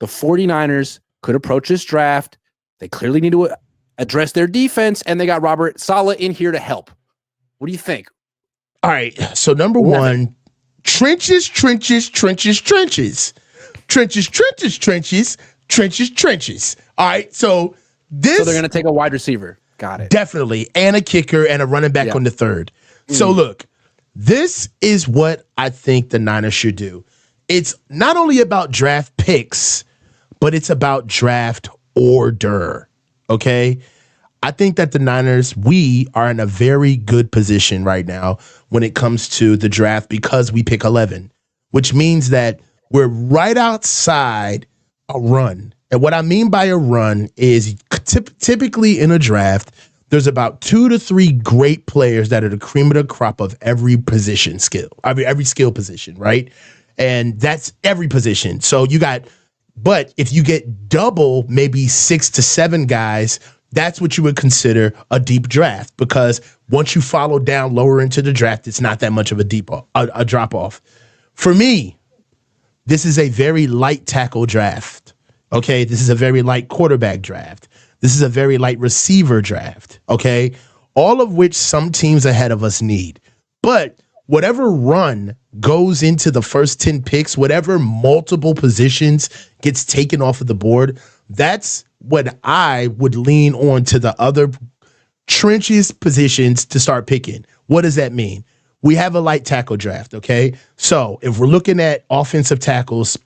the 49ers could approach this draft. They clearly need to address their defense, and they got Robert Saleh in here to help. What do you think? All right. So number one, trenches. All right. So they're going to take a wide receiver. Got it. Definitely. And a kicker and a running back on the third. So look, this is what I think the Niners should do. It's not only about draft picks, but it's about draft order. Okay? I think that the Niners, we are in a very good position right now when it comes to the draft because we pick 11, which means that we're right outside a run. And what I mean by a run is typically in a draft, there's about 2 to 3 great players that are the cream of the crop of every position skill. I mean, every skill position, right? And that's every position. So but if you get double, maybe 6 to 7 guys, that's what you would consider a deep draft, because once you follow down lower into the draft, it's not that much of a drop off. For me, this is a very light tackle draft. Okay, this is a very light quarterback draft. This is a very light receiver draft. Okay, all of which some teams ahead of us need. But whatever run goes into the first 10 picks, whatever multiple positions gets taken off of the board, that's what I would lean on to the other trenches positions to start picking. What does that mean? We have a light tackle draft, okay? So if we're looking at offensive tackles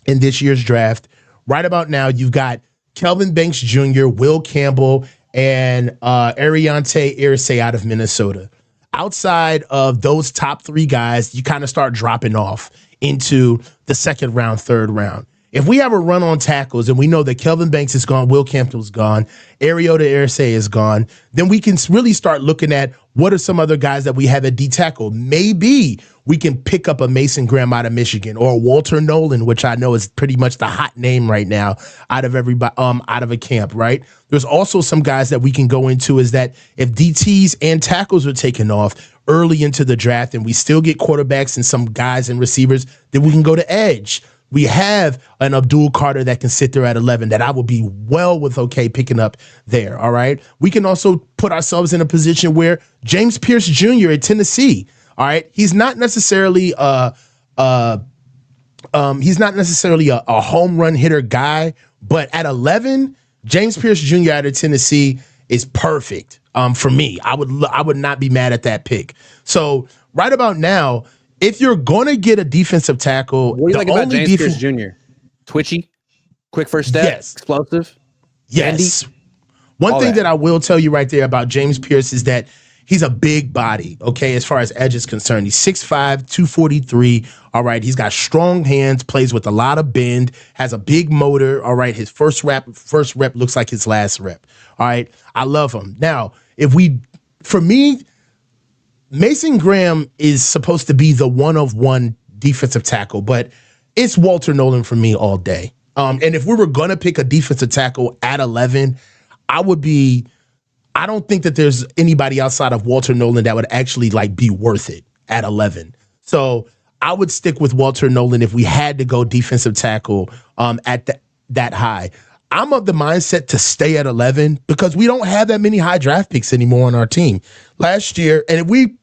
in this year's draft, right about now, you've got Kelvin Banks Jr., Will Campbell, and Ariante Irsay out of Minnesota. Outside of those top 3 guys, you kind of start dropping off into the second round, third round. If we have a run on tackles and we know that Kelvin Banks is gone, Will Campbell's gone, Ariota Irsay is gone, then we can really start looking at what are some other guys that we have at D tackle. Maybe we can pick up a Mason Graham out of Michigan or Walter Nolan, which I know is pretty much the hot name right now out of everybody, out of a camp, right? There's also some guys that we can go into is that if DTs and tackles are taken off early into the draft and we still get quarterbacks and some guys and receivers, then we can go to edge. We have an Abdul Carter that can sit there at 11 that I would be well with picking up there, all right? We can also put ourselves in a position where James Pierce Jr. at Tennessee, all right? He's not necessarily a home run hitter guy, but at 11, James Pierce Jr. out of Tennessee is perfect for me. I would not be mad at that pick. So right about now, if you're going to get a defensive tackle, what do you like about James Pierce Jr.? Twitchy, quick first step, yes. Explosive. Yes. Handy. One thing that I will tell you right there about James Pierce is that he's a big body, okay, as far as edge is concerned. He's 6'5", 243, all right? He's got strong hands, plays with a lot of bend, has a big motor, all right? His first rep looks like his last rep, all right? I love him. Now, for me, Mason Graham is supposed to be the one-of-one defensive tackle, but it's Walter Nolan for me all day. And if we were going to pick a defensive tackle at 11, I don't think that there's anybody outside of Walter Nolan that would actually be worth it at 11. So I would stick with Walter Nolan if we had to go defensive tackle at that high. I'm of the mindset to stay at 11 because we don't have that many high draft picks anymore on our team. Last year, and we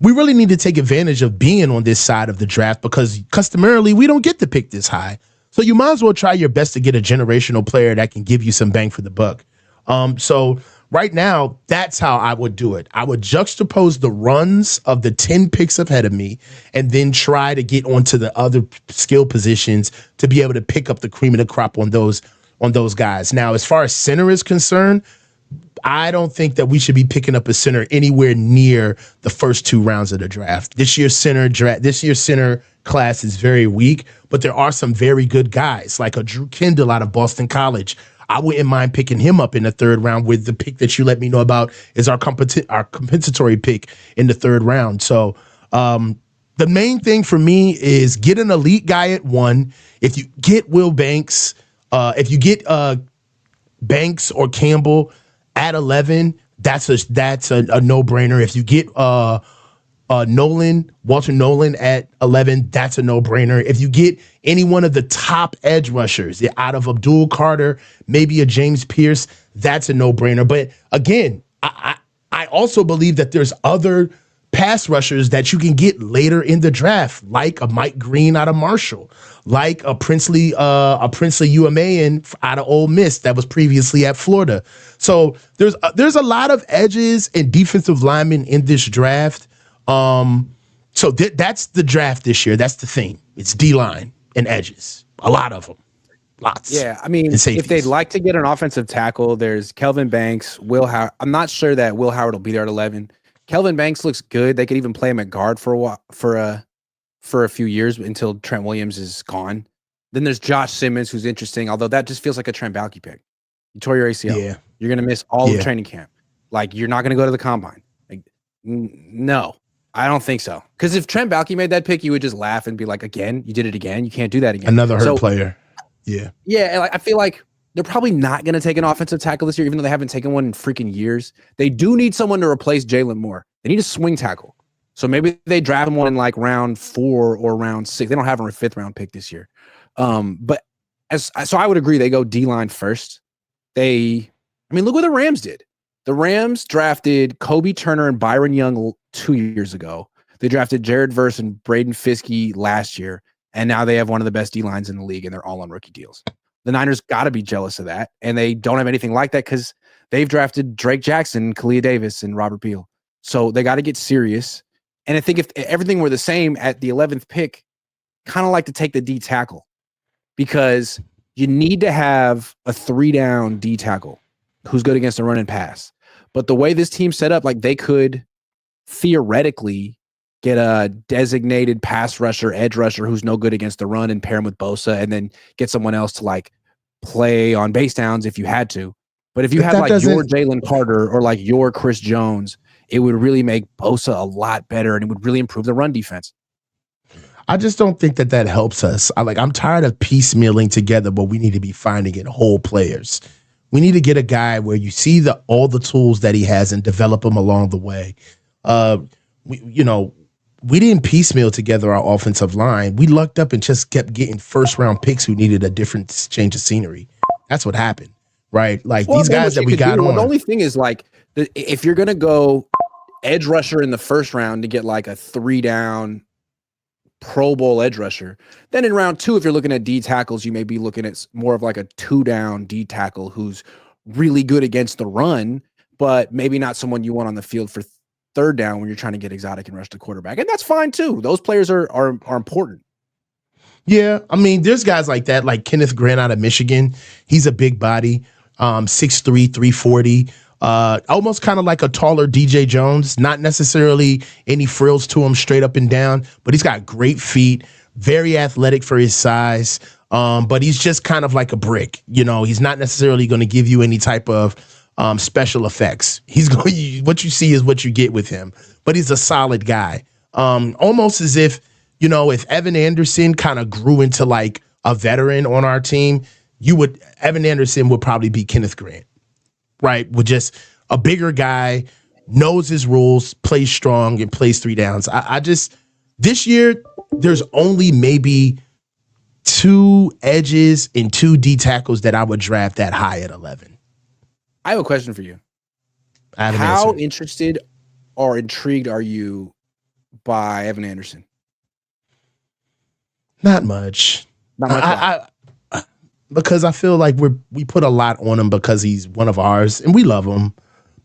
really need to take advantage of being on this side of the draft because customarily we don't get to pick this high. So you might as well try your best to get a generational player that can give you some bang for the buck. So right now, that's how I would do it. I would juxtapose the runs of the 10 picks ahead of me and then try to get onto the other skill positions to be able to pick up the cream of the crop on those guys. Now, as far as center is concerned, I don't think that we should be picking up a center anywhere near the first 2 rounds of the draft. This year's center class is very weak, but there are some very good guys like a Drew Kendall out of Boston College. I wouldn't mind picking him up in the 3rd round with the pick that you let me know about is our compensatory pick in the 3rd round. So the main thing for me is get an elite guy at 1. If you get Will Banks, if you get Banks or Campbell at 11, that's a no-brainer. If you get Walter Nolan at 11, that's a no-brainer. If you get any one of the top edge rushers out of Abdul Carter, maybe a James Pierce, that's a no-brainer. But again, I also believe that there's other pass rushers that you can get later in the draft, like a Mike Green out of Marshall, like a Princely UMAN out of Ole Miss that was previously at Florida. So there's a lot of edges and defensive linemen in this draft. So that's the draft this year. That's the theme. It's D-line and edges. A lot of them. Lots. Yeah, I mean, if they'd like to get an offensive tackle, there's Kelvin Banks, Will Howard. I'm not sure that Will Howard will be there at 11. Kelvin Banks looks good. They could even play him at guard for a while, for a few years until Trent Williams is gone. Then there's Josh Simmons, who's interesting, although that just feels like a Trent Baalke pick. You tore your ACL. Yeah. You're going to miss all of training camp. Like, you're not going to go to the combine. Like, no, I don't think so. Because if Trent Baalke made that pick, you would just laugh and be like, again, you did it again. You can't do that again. Another hurt player. Yeah. Yeah, I feel like they're probably not going to take an offensive tackle this year, even though they haven't taken one in freaking years. They do need someone to replace Jalen Moore. They need a swing tackle. So maybe they draft one in like round 4 or round 6. They don't have a 5th round pick this year. But so I would agree they go D-line first. Look what the Rams did. The Rams drafted Kobe Turner and Byron Young 2 years ago. They drafted Jared Verse and Braden Fiskey last year. And now they have one of the best D-lines in the league, and they're all on rookie deals. The Niners got to be jealous of that, and they don't have anything like that because they've drafted Drake Jackson, Kalia Davis, and Robert Beal. So they got to get serious. And I think if everything were the same at the 11th pick, kind of like to take the D tackle because you need to have a 3-down D tackle who's good against the run and pass. But the way this team's set up, like they could theoretically get a designated pass rusher, edge rusher who's no good against the run and pair him with Bosa and then get someone else to like play on base downs if you had to. But if you had like your Jalen Carter or like your Chris Jones, it would really make Bosa a lot better and it would really improve the run defense. I just don't think that helps us. I'm tired of piecemealing together, but we need to be finding it whole players. We need to get a guy where you see all the tools that he has and develop them along the way. We didn't piecemeal together our offensive line. We lucked up and just kept getting first-round picks who needed a different change of scenery. That's what happened, right? These guys that we got on. The only thing is, if you're going to go edge rusher in the first round to get like a 3-down Pro Bowl edge rusher, then in round 2, if you're looking at D tackles, you may be looking at more of like a 2-down D tackle who's really good against the run, but maybe not someone you want on the field for 3rd down when you're trying to get exotic and rush the quarterback. And that's fine too. Those players are important. Yeah. There's guys like that, like Kenneth Grant out of Michigan. He's a big body, 6'3", 340, almost kind of like a taller DJ Jones, not necessarily any frills to him straight up and down, but he's got great feet, very athletic for his size. But he's just kind of like a brick. He's not necessarily going to give you any type of special effects. What you see is what you get with him, but he's a solid guy. Almost as if Evan Anderson kind of grew into like a veteran on our team, Evan Anderson would probably be Kenneth Grant, right? With just a bigger guy, knows his rules, plays strong, and plays 3 downs. This year, there's only maybe 2 edges and 2 D tackles that I would draft that high at 11. I have a question for you. How interested or intrigued are you by Evan Anderson? Not much. Because I feel like we put a lot on him because he's one of ours and we love him,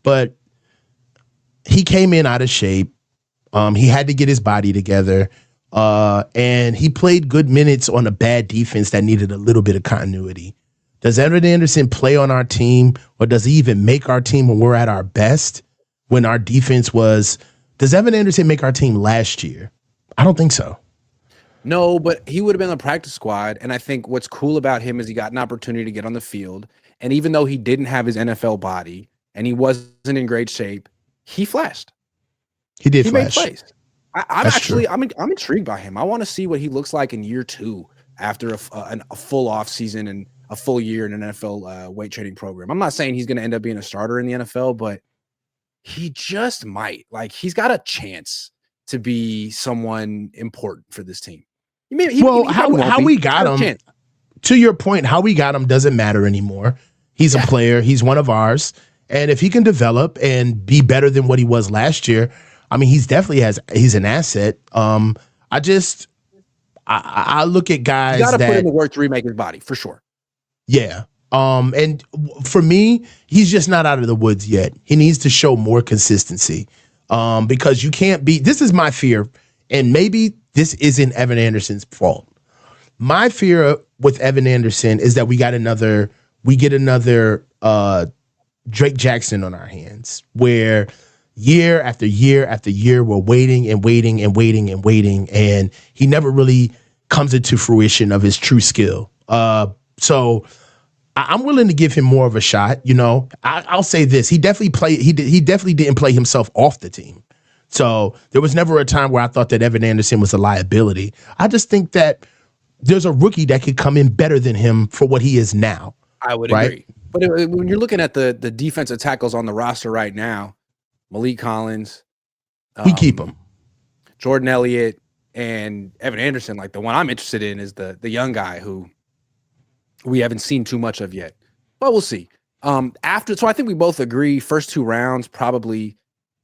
but he came in out of shape. He had to get his body together, and he played good minutes on a bad defense that needed a little bit of continuity. Does Evan Anderson play on our team, or does he even make our team when we're at our best? When our defense was, does Evan Anderson make our team last year? I don't think so. No, but he would have been on the practice squad. And I think what's cool about him is he got an opportunity to get on the field. And even though he didn't have his NFL body and he wasn't in great shape, he flashed. He did. He flash. made plays. I'm intrigued by him. I want to see what he looks like in year 2 after a full off season and a full year in an NFL weight training program. I'm not saying he's going to end up being a starter in the NFL, but he just might. Like, he's got a chance. to be someone important for this team. How we got him, to your point, how we got him doesn't matter anymore. He's a player. He's one of ours. And if he can develop and be better than what he was last year, I mean, he's an asset. I look at guys you got to put in the work to remake his body for sure. Yeah. And for me, he's just not out of the woods yet. He needs to show more consistency. Because you can't be, this is my fear, and maybe this isn't Evan Anderson's fault. My fear with Evan Anderson is that we get another Drake Jackson on our hands, where year after year after year we're waiting, and he never really comes into fruition of his true skill. So I'm willing to give him more of a shot. You know, I'll say this: he definitely didn't play himself off the team. So there was never a time where I thought that Evan Anderson was a liability. I just think that there's a rookie that could come in better than him for what he is now. I would agree. But when you're looking at the defensive tackles on the roster right now, Malik Collins, we keep him. Jordan Elliott, and Evan Anderson, like the one I'm interested in is the young guy who we haven't seen too much of yet. But we'll see. So I think we both agree first two rounds, probably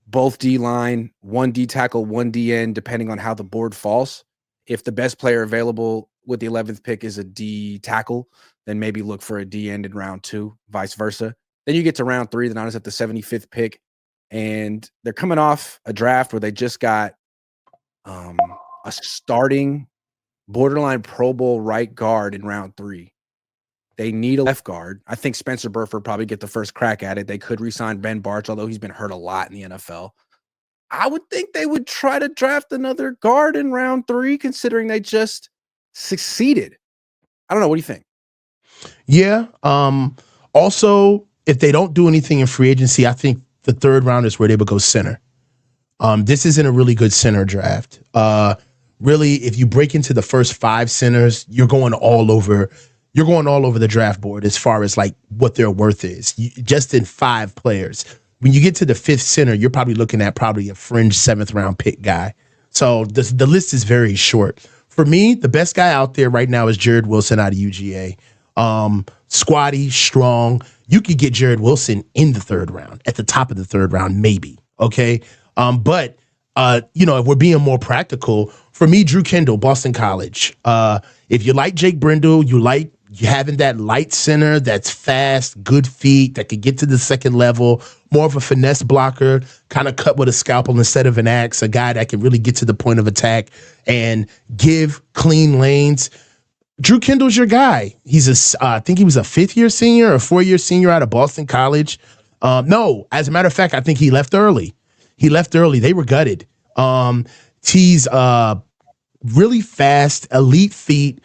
both D-line, one D tackle, one D-end, depending on how the board falls. If the best player available with the 11th pick is a D tackle, then maybe look for a D-end in round 2, vice versa. Then you get to round 3, the Niners at the 75th pick, and they're coming off a draft where they just got a starting borderline Pro Bowl right guard in round 3. They need a left guard. I think Spencer Burford probably get the first crack at it. They could re-sign Ben Barch, although he's been hurt a lot in the NFL. I would think they would try to draft another guard in round 3, considering they just succeeded. I don't know. What do you think? Yeah. Also, if they don't do anything in free agency, I think the 3rd round is where they would go center. This isn't a really good center draft. Really, if you break into the first 5 centers, you're going all over the draft board as far as like what their worth is. Just in 5 players. When you get to the 5th center, you're probably looking at a fringe 7th round pick guy. So the list is very short. For me, the best guy out there right now is Jared Wilson out of UGA. Squatty, strong. You could get Jared Wilson in the 3rd round, at the top of the 3rd round, maybe. Okay. But if we're being more practical, for me, Drew Kendall, Boston College. If you like Jake Brindle, you like having that light center that's fast, good feet, that could get to the 2nd level, more of a finesse blocker, kind of cut with a scalpel instead of an axe, a guy that can really get to the point of attack and give clean lanes. Drew Kendall's your guy. I think he was a 5th-year senior or 4-year senior out of Boston College. No, as a matter of fact, I think he left early. They were gutted. He's really fast, elite feet.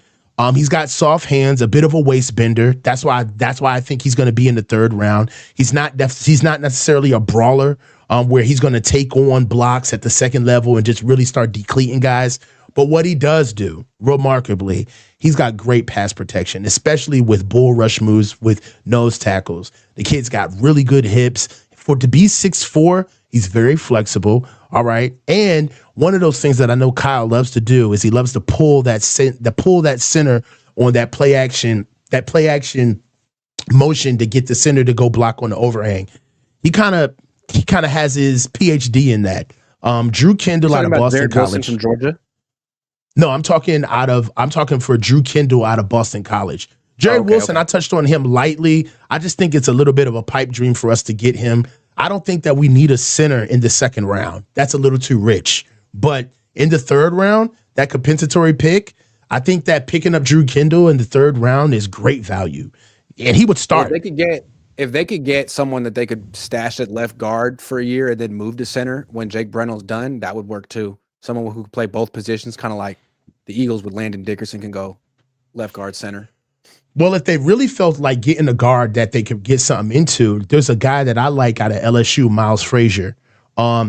He's got soft hands, a bit of a waist bender. That's why I think he's going to be in the 3rd round. He's not necessarily a brawler where he's going to take on blocks at the 2nd level and just really start decleating guys. But what he does do, remarkably, he's got great pass protection, especially with bull rush moves with nose tackles. The kid's got really good hips. To be 6'4", he's very flexible. All right. And one of those things that I know Kyle loves to do is he loves to pull that center on that play action motion to get the center to go block on the overhang. He kind of has his PhD in that. Drew Kendall out of Boston College. From Georgia? No, I'm talking for Drew Kendall out of Boston College. Jared Wilson, I touched on him lightly. I just think it's a little bit of a pipe dream for us to get him. I don't think that we need a center in the 2nd round. That's a little too rich. But in the 3rd round, that compensatory pick, I think that picking up Drew Kendall in the 3rd round is great value. And he would start. If they could get someone that they could stash at left guard for a year and then move to center when Jake Brennel's done, that would work too. Someone who could play both positions, kind of like the Eagles with Landon Dickerson can go left guard, center. Well, if they really felt like getting a guard that they could get something into, there's a guy that I like out of LSU, Miles Frazier.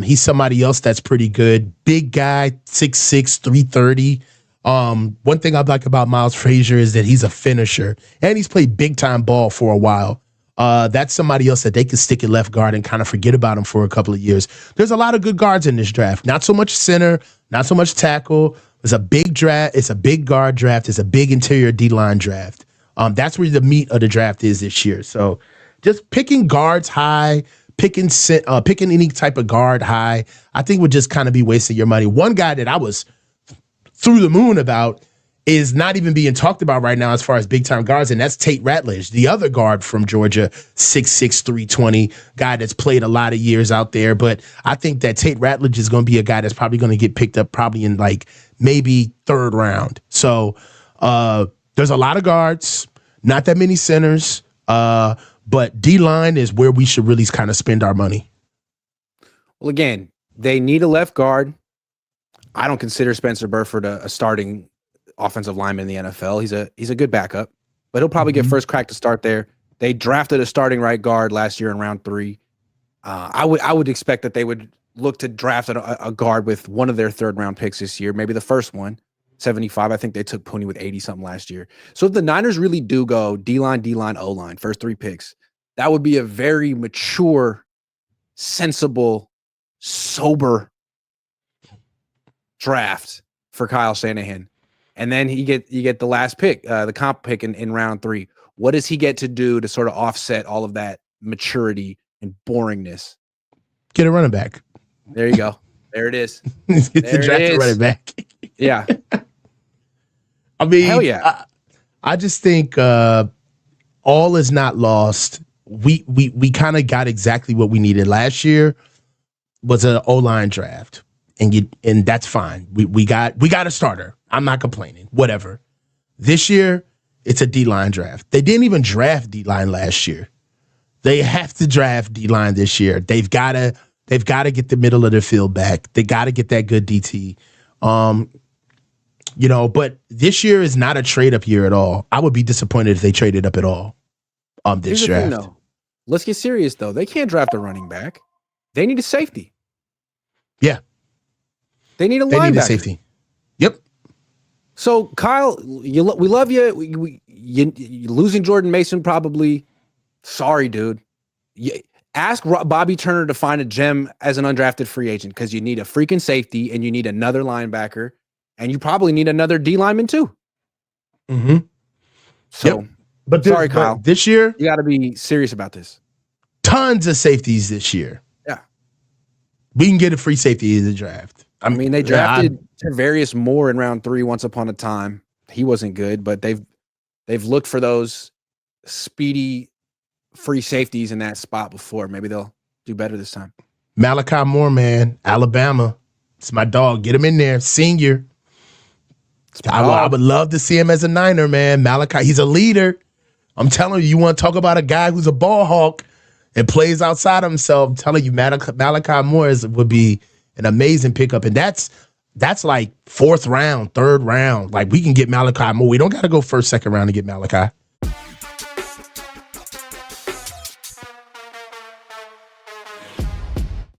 He's somebody else that's pretty good. Big guy, 6'6", 330. One thing I like about Miles Frazier is that he's a finisher, and he's played big-time ball for a while. That's somebody else that they can stick at left guard and kind of forget about him for a couple of years. There's a lot of good guards in this draft. Not so much center, not so much tackle. It's a big draft. It's a big guard draft. It's a big interior D-line draft. That's where the meat of the draft is this year. So just picking guards high, picking any type of guard high, I think would just kind of be wasting your money. One guy that I was through the moon about is not even being talked about right now as far as big-time guards, and that's Tate Ratledge, the other guard from Georgia, 6'6", 320, guy that's played a lot of years out there. But I think that Tate Ratledge is going to be a guy that's probably going to get picked up probably in like maybe third round. So there's a lot of guards, not that many centers, but D-line is where we should really kind of spend our money. Well, again, they need a left guard. I don't consider Spencer Burford a starting offensive lineman in the NFL. He's a good backup, but he'll probably get first crack to start there. They drafted a starting right guard last year in round 3. I would expect that they would look to draft a guard with one of their third round picks this year, maybe the first one, 75. I think they took Pooney with 80 something last year. So if the Niners really do go D-line, O-line, first 3 picks, that would be a very mature, sensible, sober draft for Kyle Shanahan. And then you get the last pick, the comp pick in round 3. What does he get to do to sort of offset all of that maturity and boringness? Get a running back. There you go. There it is. Get the draft a running back. Yeah. I mean, hell yeah. I just think all is not lost. We kind of got exactly what we needed last year. Was an O-line draft, and that's fine. We got a starter. I'm not complaining. Whatever. This year, it's a D-line draft. They didn't even draft D-line last year. They have to draft D-line this year. They've got to get the middle of the field back. They got to get that good DT. But this year is not a trade-up year at all. I would be disappointed if they traded up at all this Here's draft. The thing, though. Let's get serious, though. They can't draft a running back. They need a safety. Yeah. They need a linebacker. They need a safety. Yep. So, Kyle, we love you. You're losing Jordan Mason probably. Sorry, dude. Ask Bobby Turner to find a gem as an undrafted free agent because you need a freaking safety and you need another linebacker and you probably need another D lineman too. Mm-hmm. So, yep. But sorry, Kyle. This year, you got to be serious about this. Tons of safeties this year. Yeah. We can get a free safety in the draft. I mean, they drafted Various Moore in round 3 once upon a time. He wasn't good, but they've looked for those speedy free safeties in that spot before. Maybe they'll do better this time. Malachi Moore, man, Alabama. It's my dog. Get him in there. Senior. I would love to see him as a Niner, man. Malachi, he's a leader. I'm telling you, you want to talk about a guy who's a ball hawk and plays outside of himself. I'm telling you, Malachi Moore would be an amazing pickup. And that's like 4th round, 3rd round. Like, we can get Malachi Moore. We don't got to go 1st, 2nd round to get Malachi.